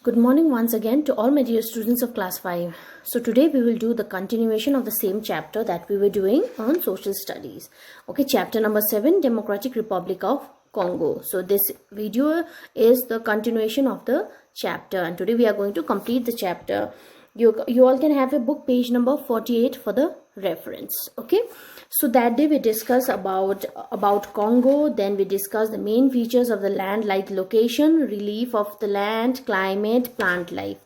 Good morning once again to all my dear students of class 5. So today we will do the continuation of the same chapter that we were doing on social studies. Okay, chapter number 7, Democratic Republic of Congo. So this video is the continuation of the chapter, and today we are going to complete the chapter. You all can have a book page number 48 for the reference. Okay, so that day we discussed about Congo. Then we discussed the main features of the land, like location, relief of the land, climate, plant life.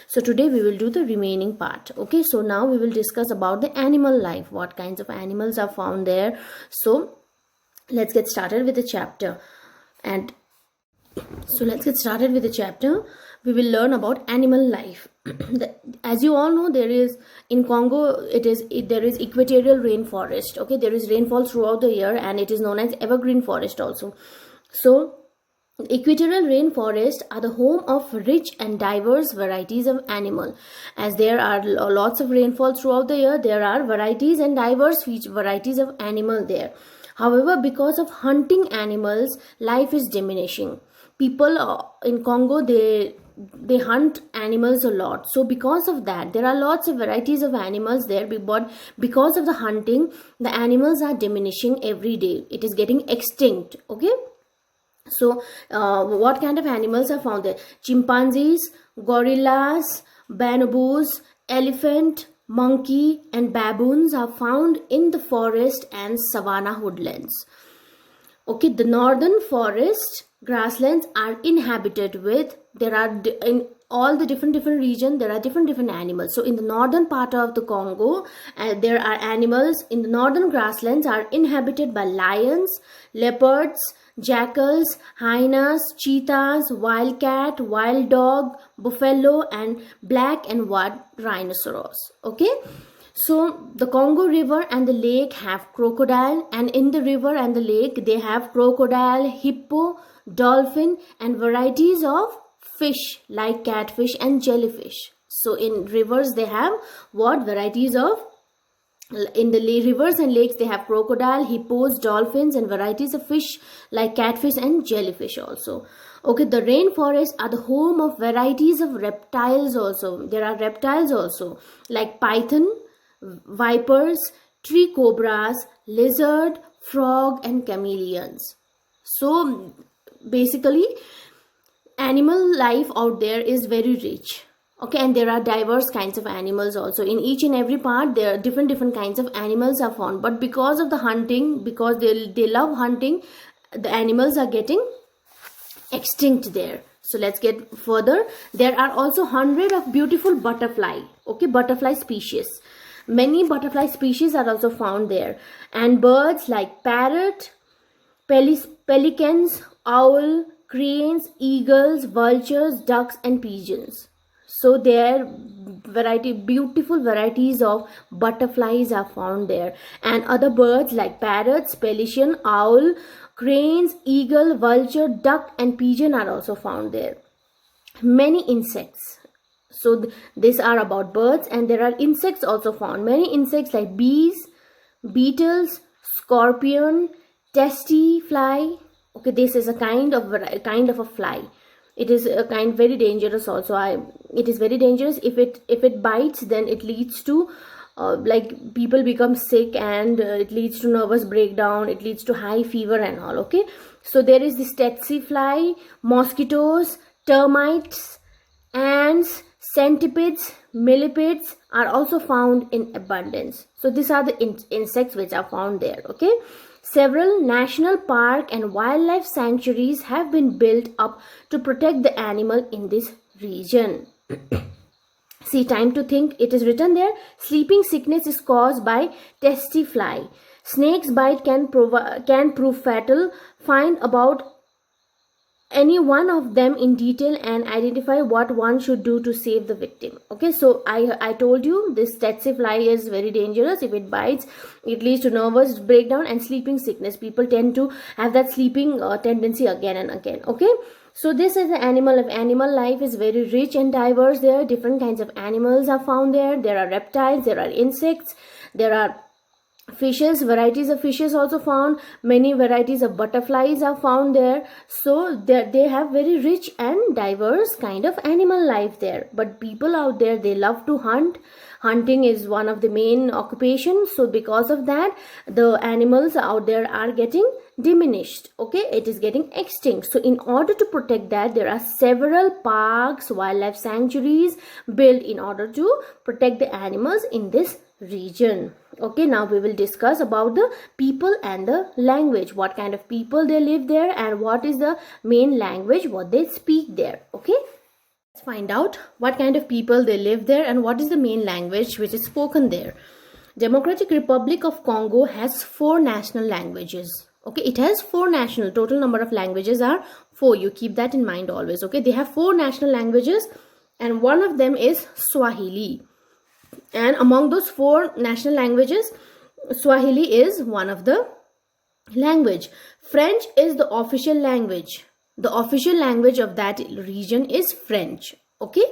So today we will do the remaining part. Okay, so now we will discuss about the animal life, what kinds of animals are found there. So let's get started with the chapter. We will learn about animal life. As you all know, there is in Congo there is equatorial rainforest. Okay, there is rainfall throughout the year, and it is known as evergreen forest also. So equatorial rainforests are the home of rich and diverse varieties of animal. As there are lots of rainfall throughout the year, there are varieties and diverse varieties of animal there. However, because of hunting animals, life is diminishing. People in Congo, they hunt animals a lot. So because of that, there are lots of varieties of animals there, but because of the hunting, the animals are diminishing every day. It is getting extinct. Okay, so what kind of animals are found there? Chimpanzees, gorillas, bonobos, elephant, monkey and baboons are found in the forest and savanna woodlands. Okay, the northern forest grasslands are inhabited with, there are in all the different regions, there are different animals. So in the northern part of the Congo, there are animals in the northern grasslands are inhabited by lions, leopards, jackals, hyenas, cheetahs, wildcat, wild dog, buffalo and black and white rhinoceros. Okay, so the Congo river and the lake have crocodile, and in the river and the lake they have crocodile, hippo, dolphin and varieties of fish like catfish and jellyfish. So in rivers they have what varieties of, in the rivers and lakes they have crocodile, hippos, dolphins and varieties of fish like catfish and jellyfish also. Okay, the rainforests are the home of varieties of reptiles also. There are reptiles also like python, vipers, tree cobras, lizard, frog and chameleons. So basically animal life out there is very rich. Okay, and there are diverse kinds of animals also. In each and every part there are different kinds of animals are found, but because of the hunting, because they love hunting, the animals are getting extinct there. So let's get further. There are also hundreds of beautiful butterfly, okay, butterfly species. Many butterfly species are also found there, and birds like parrot, pelicans, owl, cranes, eagles, vultures, ducks and pigeons. So there beautiful varieties of butterflies are found there, and other birds like parrots, pelican, owl, cranes, eagle, vulture, duck and pigeon are also found there. Many insects. So these are about birds, and there are insects also found. Many insects like bees, beetles, scorpion, testy fly. Okay, this is a kind of a fly. It is a kind very dangerous also. It is very dangerous. If it bites, then it leads to like people become sick, and it leads to nervous breakdown, it leads to high fever and all. Okay, so there is this tsetse fly, mosquitoes, termites, ants, centipedes, millipedes are also found in abundance. So these are the insects which are found there. Okay, several national park and wildlife sanctuaries have been built up to protect the animal in this region. See, time to think. It is written there, sleeping sickness is caused by tsetse fly. Snake's bite can prove fatal. Find about any one of them in detail and identify what one should do to save the victim. Okay, so I told you this tsetse fly is very dangerous. If it bites, it leads to nervous breakdown and sleeping sickness. People tend to have that sleeping tendency again and again. Okay, so this is the animal life. Animal life is very rich and diverse. There are different kinds of animals are found there. There are reptiles, there are insects, there are Fishes, varieties of fishes also found, many varieties of butterflies are found there. So they have very rich and diverse kind of animal life there. But people out there, they love to hunt. Hunting is one of the main occupations. So because of that, the animals out there are getting diminished. Okay, it is getting extinct. So in order to protect that, there are several parks, wildlife sanctuaries built in order to protect the animals in this region. Okay, now we will discuss about the people and the language, what kind of people they live there and what is the main language what they speak there. Okay, let's find out what kind of people they live there and what is the main language which is spoken there. Democratic Republic of Congo has 4 national languages. Okay, it has 4 national, total number of languages are 4. You keep that in mind always. Okay, they have 4 national languages and one of them is Swahili. And among those 4 national languages, Swahili is one of the language. French is the official language. The official language of that region is French. Okay.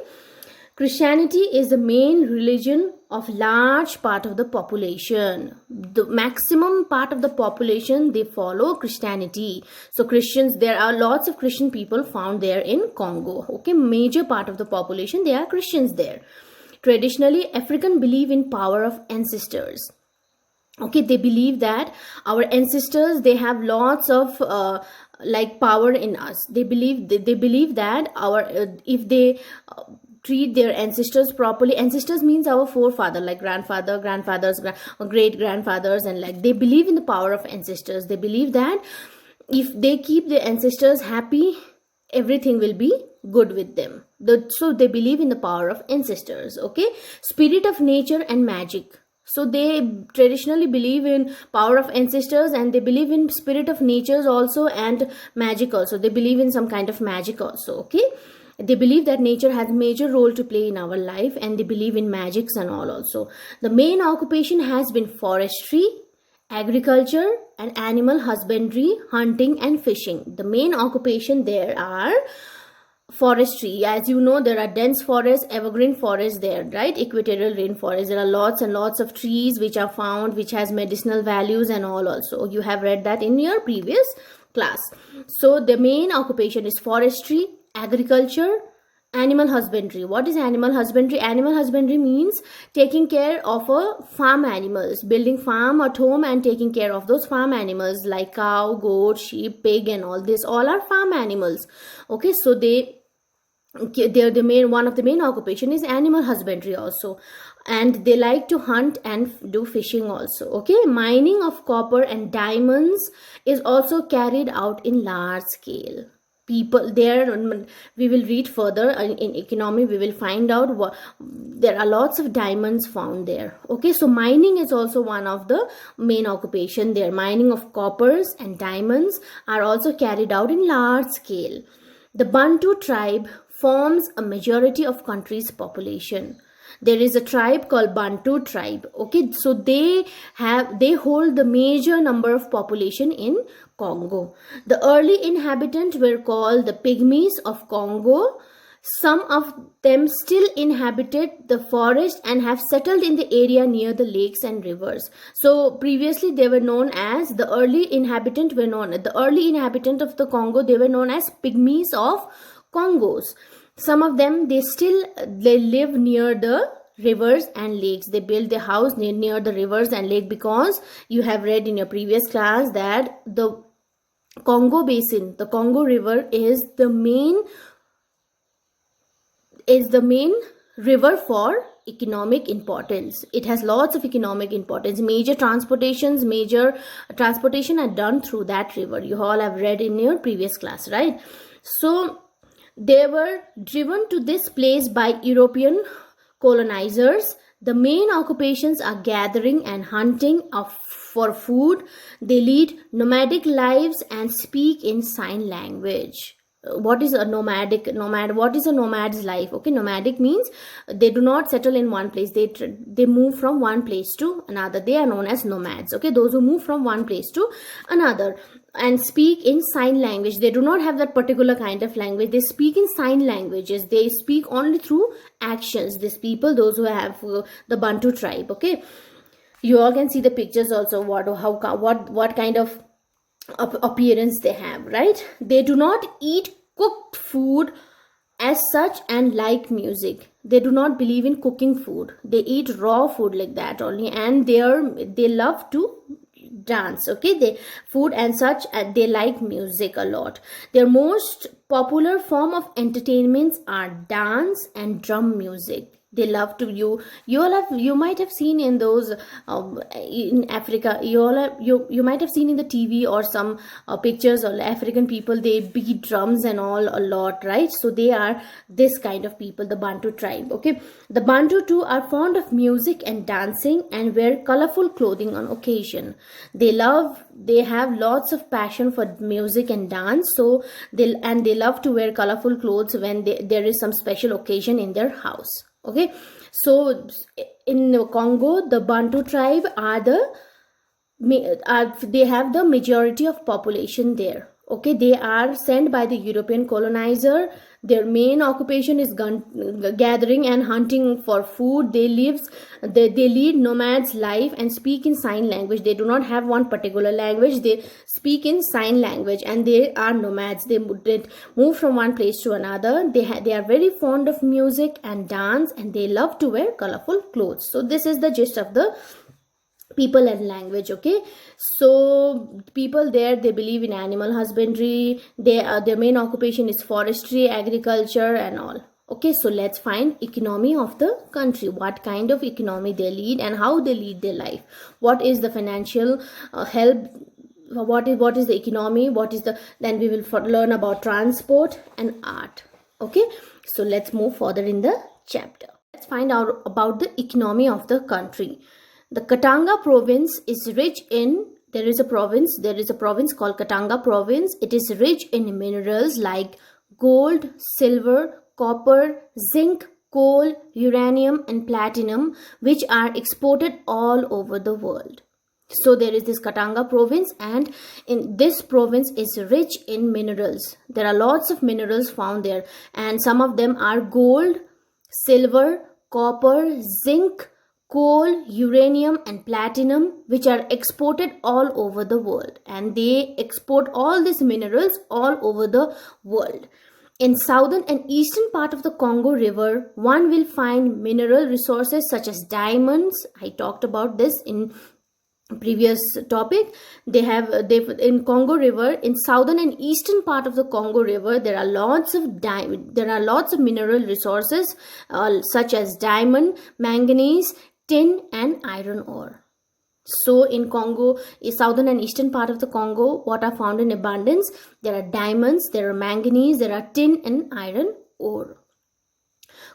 Christianity is the main religion of large part of the population. The maximum part of the population, they follow Christianity. So Christians, there are lots of Christian people found there in Congo. Okay, major part of the population, they are Christians there. Traditionally, African believe in power of ancestors. Okay, they believe that our ancestors, they have lots of like power in us. They believe that our if they treat their ancestors properly. Ancestors means our forefather, like grandfather, grandfathers, great grandfathers, and like they believe in the power of ancestors. They believe that if they keep their ancestors happy, everything will be good with them. So they believe in the power of ancestors. Okay, spirit of nature and magic. So they traditionally believe in power of ancestors and they believe in spirit of natures also and magic also. They believe in some kind of magic also. Okay, they believe that nature has a major role to play in our life and they believe in magics and all also. The main occupation has been forestry, agriculture and animal husbandry, hunting and fishing. The main occupation there are forestry. As you know, there are dense forests, evergreen forests there, right? Equatorial rainforest. There are lots and lots of trees which are found, which has medicinal values and all also. You have read that in your previous class. So the main occupation is forestry, agriculture, animal husbandry. What is animal husbandry? Animal husbandry means taking care of farm animals, building farm at home and taking care of those farm animals like cow, goat, sheep, pig and all this. All are farm animals. Okay, so they're the main, one of the main occupation is animal husbandry also, and they like to hunt and do fishing also. Okay, mining of copper and diamonds is also carried out in large scale. People there, we will read further in economy, we will find out what there are lots of diamonds found there. Okay, so mining is also one of the main occupation there. Mining of coppers and diamonds are also carried out in large scale. The Bantu tribe forms a majority of country's population. There is a tribe called Bantu tribe. Okay, so they hold the major number of population in Congo. The early inhabitants were called the Pygmies of Congo. Some of them still inhabited the forest and have settled in the area near the lakes and rivers. So previously they were known as the early inhabitant of the Congo. They were known as Pygmies of Congos. Some of them, they live near the rivers and lakes. They build their house near the rivers and lake, because you have read in your previous class that the Congo basin, the Congo river is the main river for economic importance. It has lots of economic importance. Major transportation are done through that river. You all have read in your previous class, right? So they were driven to this place by European colonizers. The main occupations are gathering and hunting for food. They lead nomadic lives and speak in sign language. What is a nomad? What is a nomad's life? Okay, nomadic means they do not settle in one place. They move from one place to another. They are known as nomads. Okay, those who move from one place to another and speak in sign language. They do not have that particular kind of language. They speak in sign languages. They speak only through actions. These people, those who have the Bantu tribe. Okay. You all can see the pictures also, what kind of appearance they have, right? They do not eat cooked food as such and like music. They do not believe in cooking food. They eat raw food like that only, and they love to dance. Okay, they food and such, they like music a lot. Their most popular form of entertainments are dance and drum music. They love to, you might have seen in those in Africa, you might have seen in the TV or some pictures of African people. They beat drums and all a lot, right? So they are this kind of people, the Bantu tribe. Okay, the Bantu too are fond of music and dancing and wear colorful clothing on occasion. They have lots of passion for music and dance, so they love to wear colorful clothes when there is some special occasion in their house. Okay, so in Congo, the Bantu tribe they have the majority of population there. Okay, they are sent by the European colonizer. Their main occupation is gathering and hunting for food. They lead nomads life and speak in sign language. They do not have one particular language. They speak in sign language, and they are nomads. They move from one place to another. They are very fond of music and dance, and they love to wear colorful clothes. So this is the gist of the people and language. Okay, so people there, they believe in animal husbandry. Their main occupation is forestry, agriculture and all. Okay, so let's find economy of the country. What kind of economy they lead and how they lead their life. What is the financial help, what is the economy, then we will learn about transport and art. Okay, so let's move further in the chapter. Let's find out about the economy of the country. The Katanga province is rich in, there is a province called Katanga province. It is rich in minerals like gold, silver, copper, zinc, coal, uranium and platinum, which are exported all over the world. So there is this Katanga province, and in this province is rich in minerals. There are lots of minerals found there, and some of them are gold, silver, copper, zinc, coal, uranium and platinum, which are exported all over the world, and they export all these minerals all over the world. In southern and eastern part of the Congo River, one will find mineral resources such as diamonds. I talked about this in previous topic. They in Congo River, in southern and eastern part of the Congo River, there are lots of mineral resources such as diamond, manganese, tin and iron ore. So in Congo, southern and eastern part of the Congo, what are found in abundance? There are diamonds, there are manganese, there are tin and iron ore.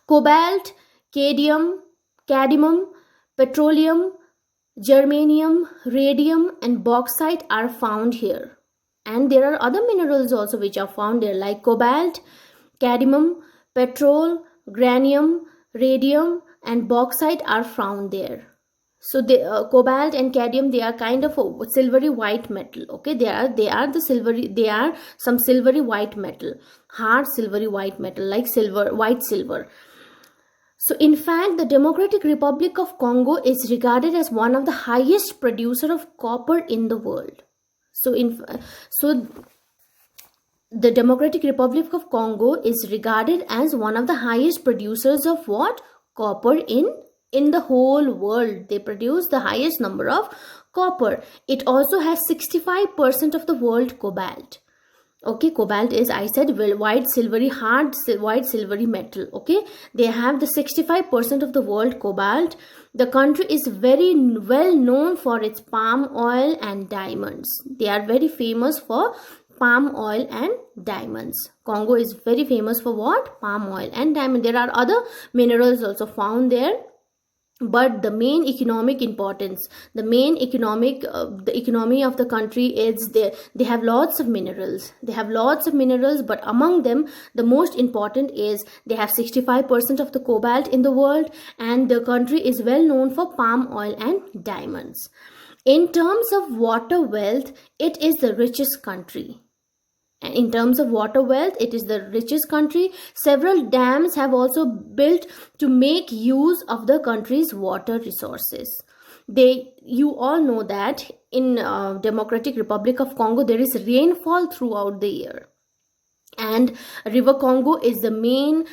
Cobalt, cadmium, petroleum, germanium, radium and bauxite are found here. And there are other minerals also which are found there, like cobalt, cadmium, petrol, granium, radium and bauxite are found there. So the cobalt and cadmium, they are kind of a silvery white metal. Okay, they are some silvery white metal, hard silvery white metal, like white silver. So in fact, the Democratic Republic of Congo is regarded as one of the highest producer of copper in the world. So the Democratic Republic of Congo is regarded as one of the highest producers of what? Copper in the whole world. They produce the highest number of copper. It also has 65% of the world cobalt. Okay, cobalt is, I said, white silvery metal. Okay, they have the 65% of the world cobalt. The country is very well known for its palm oil and diamonds. They are very famous for palm oil and diamonds. Congo is very famous for what? Palm oil and diamond. There are other minerals also found there, but the main economic importance, the economy of the country is they have lots of minerals. But among them, the most important is they have 65% of the cobalt in the world, and the country is well known for palm oil and diamonds. In terms of water wealth, it is the richest country. In terms of water wealth, it is the richest country. Several dams have also built to make use of the country's water resources. You all know that in Democratic Republic of Congo there is rainfall throughout the year, and River Congo is the main,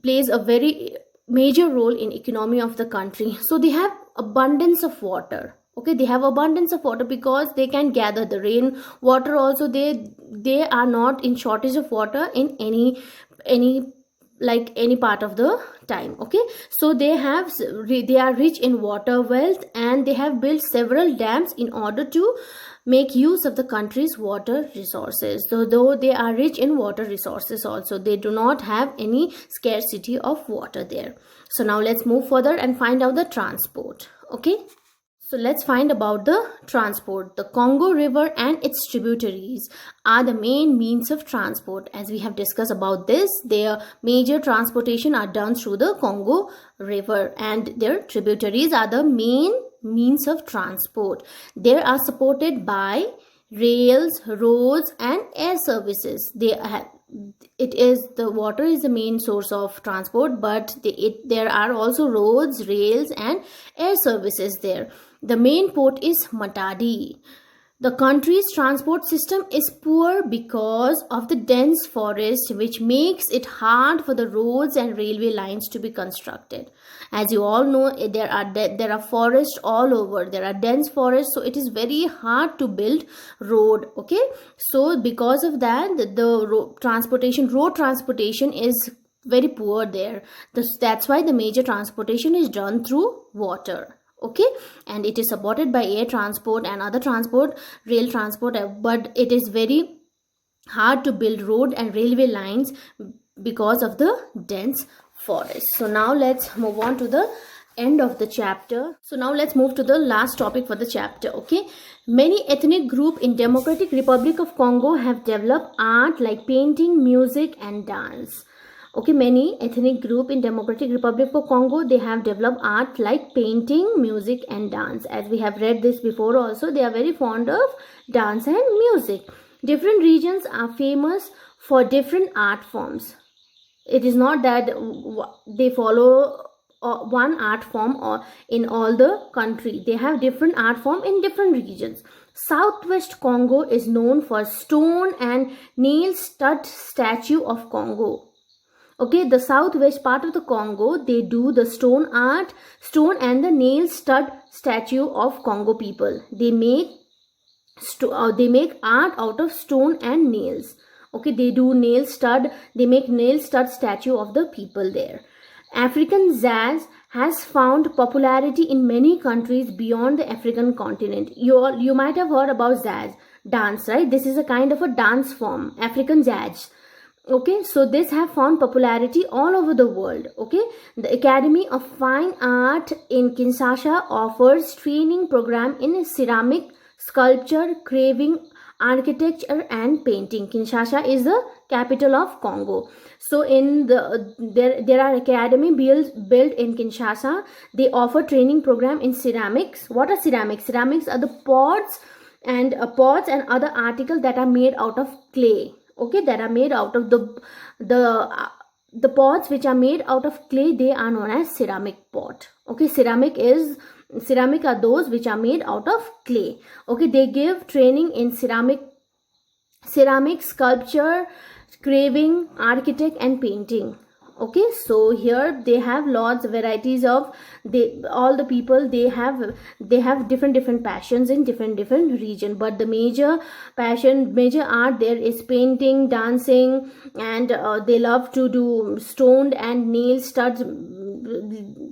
plays a very major role in economy of the country. So they have abundance of water. Okay, they have abundance of water because they can gather the rain water also. They are not in shortage of water in any like any part of the time. Okay, so they are rich in water wealth, and they have built several dams in order to make use of the country's water resources. So though they are rich in water resources also, they do not have any scarcity of water there. So now let's move further and find out the transport. Okay, so let's find about the transport. The Congo River and its tributaries are the main means of transport. As we have discussed about this, their major transportation are done through the Congo River, and their tributaries are the main means of transport. They are supported by rails, roads, and air services. The water is the main source of transport, but there are also roads, rails, and air services there. The main port is Matadi. The country's transport system is poor because of the dense forest, which makes it hard for the roads and railway lines to be constructed. As you all know, there are forests all over. There are dense forests, so it is very hard to build road. Okay, so because of that, the road transportation is very poor there. That's why the major transportation is done through water. Okay, and it is supported by air transport and other transport, rail transport, but it is very hard to build road and railway lines because of the dense forest. So now let's move on to the end of the chapter. So now let's move to the last topic for the chapter. Okay, many ethnic groups in Democratic Republic of Congo have developed art like painting, music, and dance. Okay, many ethnic group in Democratic Republic of Congo, they have developed art like painting, music, and dance. As we have read this before also, they are very fond of dance and music. Different regions are famous for different art forms. It is not that they follow one art form or in all the country. They have different art form in different regions. Southwest Congo is known for stone and nail stud statue of Congo. Okay, the southwest part of the Congo, they do the stone and the nail stud statue of Congo people. They make art out of stone and nails. Okay, they make nail stud statue of the people there. African jazz has found popularity in many countries beyond the African continent. You might have heard about jazz dance, right? This is a kind of a dance form, African jazz. Okay, so this have found popularity all over the world. Okay, the Academy of Fine Art in Kinshasa offers training program in ceramic, sculpture, carving, architecture, and painting. Kinshasa is the capital of Congo. So in there are academy built in Kinshasa. They offer training program in ceramics. What are ceramics? Ceramics are the pots and other articles that are made out of clay. Okay, that are made out of the pots which are made out of clay, they are known as ceramic pot. Okay, ceramic are those which are made out of clay. Okay, they give training in ceramic, sculpture, carving, architect, and painting. Okay, so here they have lots of varieties of all the people. They have different passions in different region, but the major art there is painting, dancing, and they love to do stoned and nail studs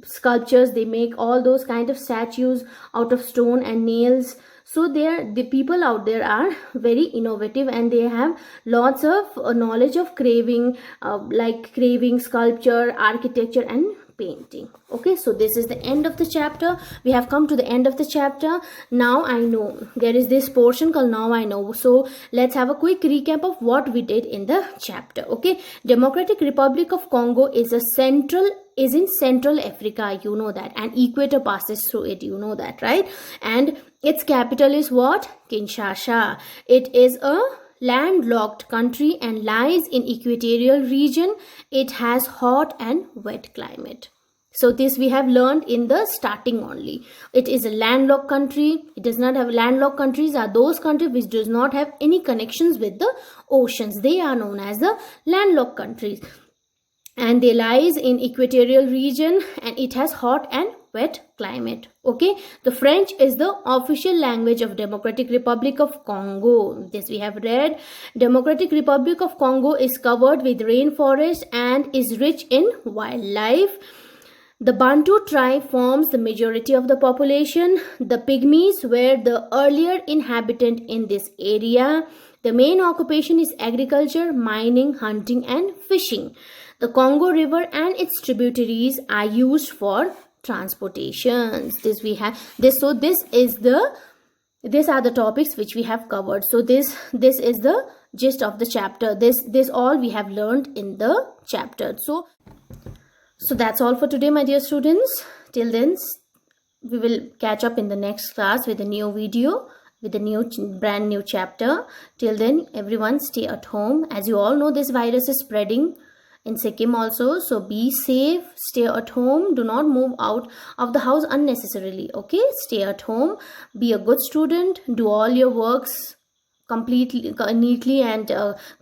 sculptures. They make all those kind of statues out of stone and nails. So the people out there are very innovative, and they have lots of knowledge of carving, sculpture, architecture, and painting. Okay, so this is the end of the chapter. We have come to the end of the chapter. Now I know there is this portion called Now I Know. So let's have a quick recap of what we did in the chapter. Okay, Democratic Republic of Congo is in Central Africa, you know that, and equator passes through it, you know that, right? And its capital is what? Kinshasa. It is a landlocked country and lies in equatorial region. It has hot and wet climate. So this we have learned in the starting only. It is a landlocked country. It does not have, landlocked countries are those countries which does not have any connections with the oceans. They are known as the landlocked countries. And they lies in equatorial region, and it has hot and wet climate. Okay, the French is the official language of Democratic Republic of Congo. This we have read. Democratic Republic of Congo is covered with rainforest and is rich in wildlife. The Bantu tribe forms the majority of the population. The Pygmies were the earlier inhabitant in this area. The main occupation is agriculture, mining, hunting and fishing. The Congo River and its tributaries are used for transportations. This we have this. So this is the, these are the topics which we have covered. So this is the gist of the chapter. This all we have learned in the chapter. So that's all for today, my dear students. Till then, we will catch up in the next class with a new video, with a brand new chapter. Till then, everyone stay at home. As you all know, this virus is spreading in Sikkim also. So be safe, stay at home. Do not move out of the house unnecessarily. Okay, stay at home. Be a good student. Do all your works completely, neatly and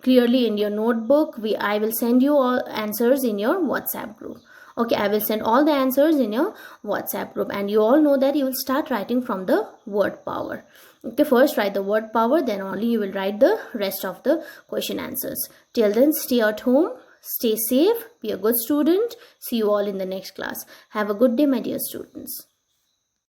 clearly in your notebook. I will send you all answers in your WhatsApp group. Okay, I will send all the answers in your WhatsApp group, and you all know that you will start writing from the word power. Okay, first write the word power, then only you will write the rest of the question answers. Till then, stay at home, stay safe, be a good student. See you all in the next class. Have a good day, my dear students.